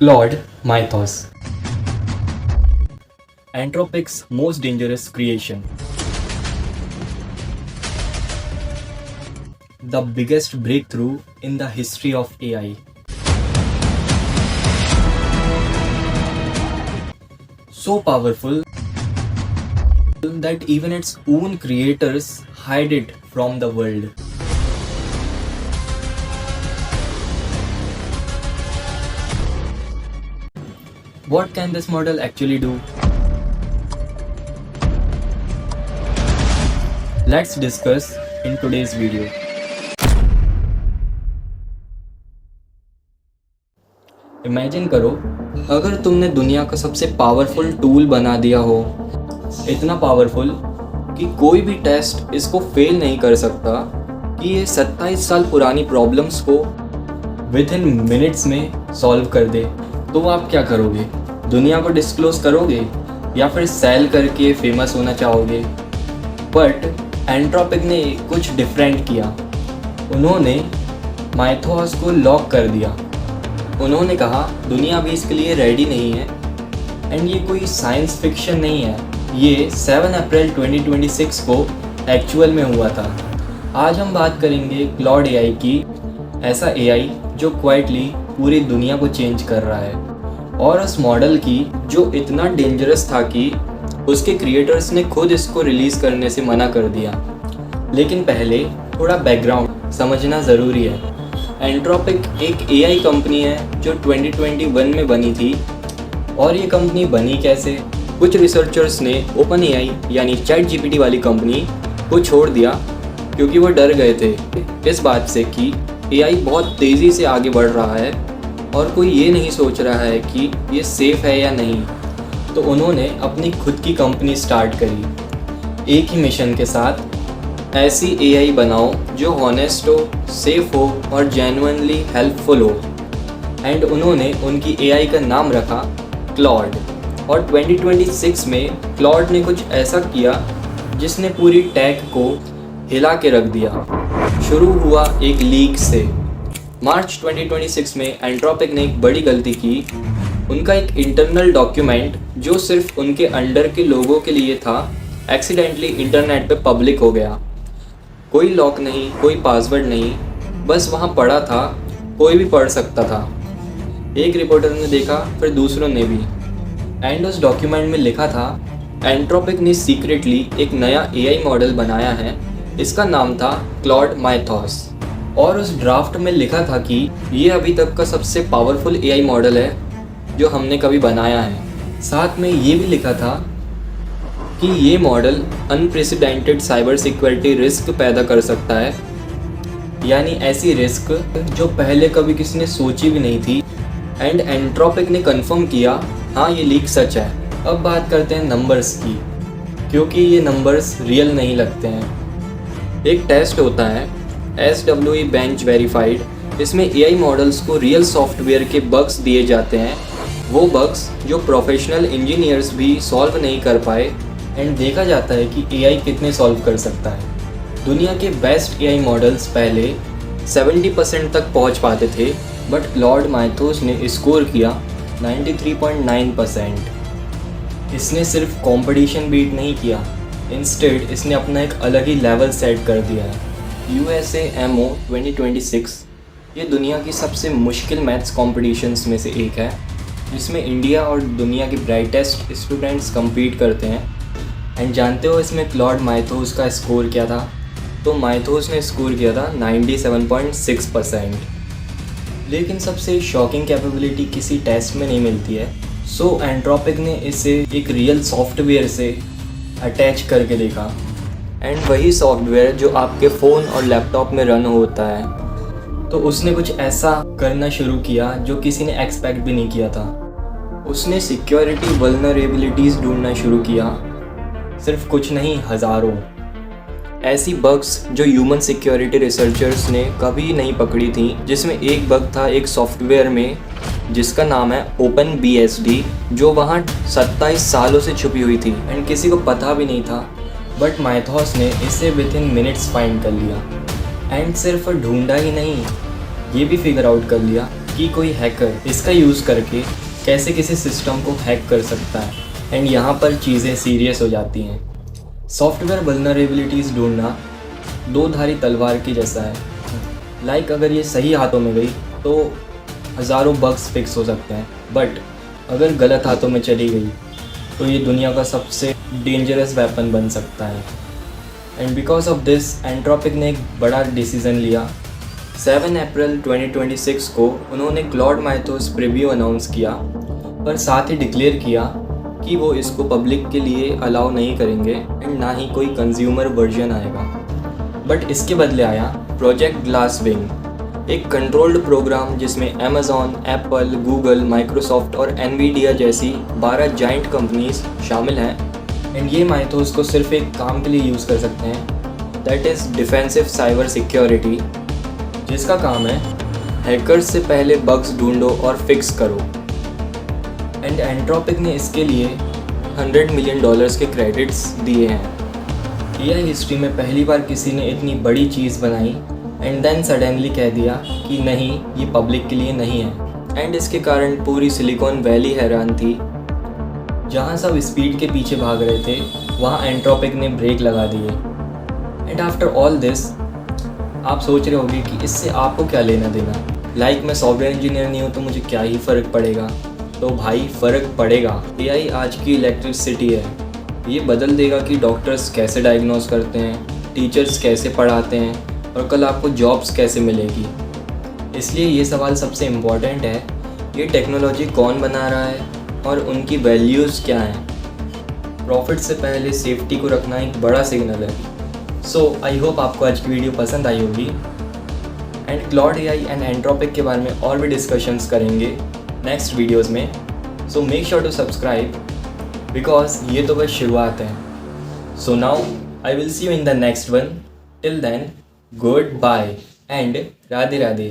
Claude Mythos, Anthropic's most dangerous creation. The biggest breakthrough in the history of AI. So powerful that even its own creators hide it from the world. What can this model actually do? Let's discuss in today's video. Imagine करो अगर तुमने दुनिया का सबसे powerful tool बना दिया हो, इतना पावरफुल कि कोई भी टेस्ट इसको फेल नहीं कर सकता कि ये 27 साल पुरानी प्रॉब्लम्स को विद इन मिनट्स में सॉल्व कर दे, तो आप क्या करोगे? दुनिया को डिस्क्लोज करोगे या फिर सेल करके फेमस होना चाहोगे? बट एंट्रोपिक ने कुछ डिफरेंट किया। उन्होंने माइथोस को लॉक कर दिया। उन्होंने कहा दुनिया भी इसके लिए रेडी नहीं है एंड ये कोई साइंस फिक्शन नहीं है, ये 7 अप्रैल 2026 को एक्चुअल में हुआ था। आज हम बात करेंगे क्लॉड एआई की, ऐसा एआई जो क्वाइटली पूरी दुनिया को चेंज कर रहा है, और उस मॉडल की जो इतना डेंजरस था कि उसके क्रिएटर्स ने खुद इसको रिलीज़ करने से मना कर दिया। लेकिन पहले थोड़ा बैकग्राउंड समझना ज़रूरी है। एंट्रोपिक एक एआई कंपनी है जो 2021 में बनी थी। और ये कंपनी बनी कैसे? कुछ रिसर्चर्स ने ओपन एआई यानी चैट जीपीटी वाली कंपनी को छोड़ दिया क्योंकि वो डर गए थे इस बात से कि एआई बहुत तेज़ी से आगे बढ़ रहा है और कोई ये नहीं सोच रहा है कि ये सेफ़ है या नहीं। तो उन्होंने अपनी खुद की कंपनी स्टार्ट करी एक ही मिशन के साथ, ऐसी एआई बनाओ जो हॉनेस्ट हो, सेफ हो और जेन्युइनली हेल्पफुल हो। एंड उन्होंने उनकी एआई का नाम रखा क्लॉड। और 2026 में क्लॉड ने कुछ ऐसा किया जिसने पूरी टेक को हिला के रख दिया। शुरू हुआ एक लीक से। मार्च 2026 में एंट्रोपिक ने एक बड़ी गलती की। उनका एक इंटरनल डॉक्यूमेंट जो सिर्फ उनके अंडर के लोगों के लिए था, एक्सीडेंटली इंटरनेट पे पब्लिक हो गया। कोई लॉक नहीं, कोई पासवर्ड नहीं, बस वहाँ पड़ा था, कोई भी पढ़ सकता था। एक रिपोर्टर ने देखा, फिर दूसरों ने भी। एंड उस डॉक्यूमेंट में लिखा था एंट्रोपिक ने सीक्रेटली एक नया एआई मॉडल बनाया है, इसका नाम था क्लॉड माइथोस। और उस ड्राफ्ट में लिखा था कि ये अभी तक का सबसे पावरफुल एआई मॉडल है जो हमने कभी बनाया है। साथ में ये भी लिखा था कि ये model unprecedented cyber security risk पैदा कर सकता है, यानी ऐसी रिस्क जो पहले कभी किसी ने सोची भी नहीं थी। एंड एंट्रोपिक ने कंफर्म किया हाँ ये लीक सच है। अब बात करते हैं नंबर्स की, क्योंकि ये नंबर्स रियल नहीं लगते हैं। एक टेस्ट होता है SWE बेंच वेरीफाइड, इसमें एआई मॉडल्स को रियल सॉफ्टवेयर के बग्स दिए जाते हैं, वो बग्स जो प्रोफेशनल इंजीनियर्स भी सॉल्व नहीं कर पाए। एंड देखा जाता है कि एआई कितने सॉल्व कर सकता है। दुनिया के बेस्ट एआई मॉडल्स पहले 70% तक पहुंच पाते थे, बट क्लॉड माइथोस ने स्कोर किया 93.9%। इसने सिर्फ कंपटीशन बीट नहीं किया, इंस्टेड इसने अपना एक अलग ही लेवल सेट कर दिया है। USAMO 2026 ये दुनिया की सबसे मुश्किल मैथ्स कॉम्पिटिशन्स में से एक है, जिसमें इंडिया और दुनिया के ब्राइटेस्ट स्टूडेंट्स compete करते हैं। एंड जानते हो इसमें क्लॉड माइथोस का स्कोर क्या था? तो माइथोस ने स्कोर किया था 97.6%। लेकिन सबसे शॉकिंग कैपेबिलिटी किसी टेस्ट में नहीं मिलती है। सो एंट्रोपिक ने इसे एक रियल सॉफ्टवेयर से अटैच करके देखा। एंड वही सॉफ्टवेयर जो आपके फ़ोन और लैपटॉप में रन होता है। तो उसने कुछ ऐसा करना शुरू किया जो किसी ने एक्सपेक्ट भी नहीं किया था। उसने सिक्योरिटी वल्नरेबिलिटीज़ ढूंढना शुरू किया, सिर्फ कुछ नहीं, हज़ारों ऐसी बग्स जो ह्यूमन सिक्योरिटी रिसर्चर्स ने कभी नहीं पकड़ी थी। जिसमें एक बग था एक सॉफ्टवेयर में जिसका नाम है OpenBSD, जो वहाँ 27 सालों से छुपी हुई थी एंड किसी को पता भी नहीं था। बट माइथोस ने इसे विद इन मिनट्स फाइंड कर लिया। एंड सिर्फ ढूंढा ही नहीं, ये भी फिगर आउट कर लिया कि कोई हैकर इसका यूज़ करके कैसे किसी सिस्टम को हैक कर सकता है। एंड यहाँ पर चीज़ें सीरियस हो जाती हैं। सॉफ्टवेयर वल्नरेबिलिटीज़ ढूंढना दो धारी तलवार की जैसा है। लाइक अगर ये सही हाथों में गई तो हज़ारों बग्स फिक्स हो सकते हैं, बट अगर गलत हाथों में चली गई तो ये दुनिया का सबसे डेंजरस वेपन बन सकता है। And because of this entropic ने एक बड़ा डिसीज़न लिया। 7 अप्रैल 2026 को उन्होंने क्लॉड माइथोस प्रीव्यू अनाउंस किया, पर साथ ही डिक्लेयर किया कि वो इसको पब्लिक के लिए अलाउ नहीं करेंगे एंड ना ही कोई कंज्यूमर वर्जन आएगा। बट इसके बदले आया प्रोजेक्ट ग्लासविंग, एक कंट्रोल्ड प्रोग्राम जिसमें अमेज़ॉन, एप्पल, गूगल, माइक्रोसॉफ्ट और एनवीडिया जैसी 12 जाइंट कंपनीज शामिल हैं। एंड ये माइथोस को सिर्फ एक काम के लिए यूज़ कर सकते हैं, that is defensive cyber security, जिसका काम है हैकर्स से पहले बग्स ढूंढो और फिक्स करो। एंड एंट्रोपिक ने इसके लिए $100 मिलियन के क्रेडिट्स दिए हैं। एआई हिस्ट्री में पहली बार किसी ने इतनी बड़ी चीज़ बनाई एंड देन सडनली कह दिया कि नहीं, ये पब्लिक के लिए नहीं है। एंड इसके कारण पूरी सिलिकॉन वैली हैरान थी। जहाँ सब स्पीड के पीछे भाग रहे थे वहाँ एंट्रोपिक ने ब्रेक लगा दिए। एंड आफ्टर ऑल दिस आप सोच रहे होंगे कि इससे आपको क्या लेना देना। लाइक मैं सॉफ्टवेयर इंजीनियर नहीं हूँ तो मुझे क्या ही फ़र्क पड़ेगा। तो भाई फ़र्क पड़ेगा। एआई आज की इलेक्ट्रिसिटी है। ये बदल देगा कि डॉक्टर्स कैसे डायग्नोज करते हैं, टीचर्स कैसे पढ़ाते हैं और कल आपको जॉब्स कैसे मिलेगी। इसलिए ये सवाल सबसे इम्पॉर्टेंट है, ये टेक्नोलॉजी कौन बना रहा है और उनकी वैल्यूज़ क्या हैं। प्रॉफिट से पहले सेफ्टी को रखना एक बड़ा सिग्नल है। सो आई होप आपको आज की वीडियो पसंद आई होगी। And Claude AI and entropic के बारे में और भी डिस्कशंस करेंगे नेक्स्ट वीडियोज़ में। So make sure to subscribe because ये तो बस शुरुआत है। So now I will see you in the next one. Till then, goodbye and Radhe Radhe.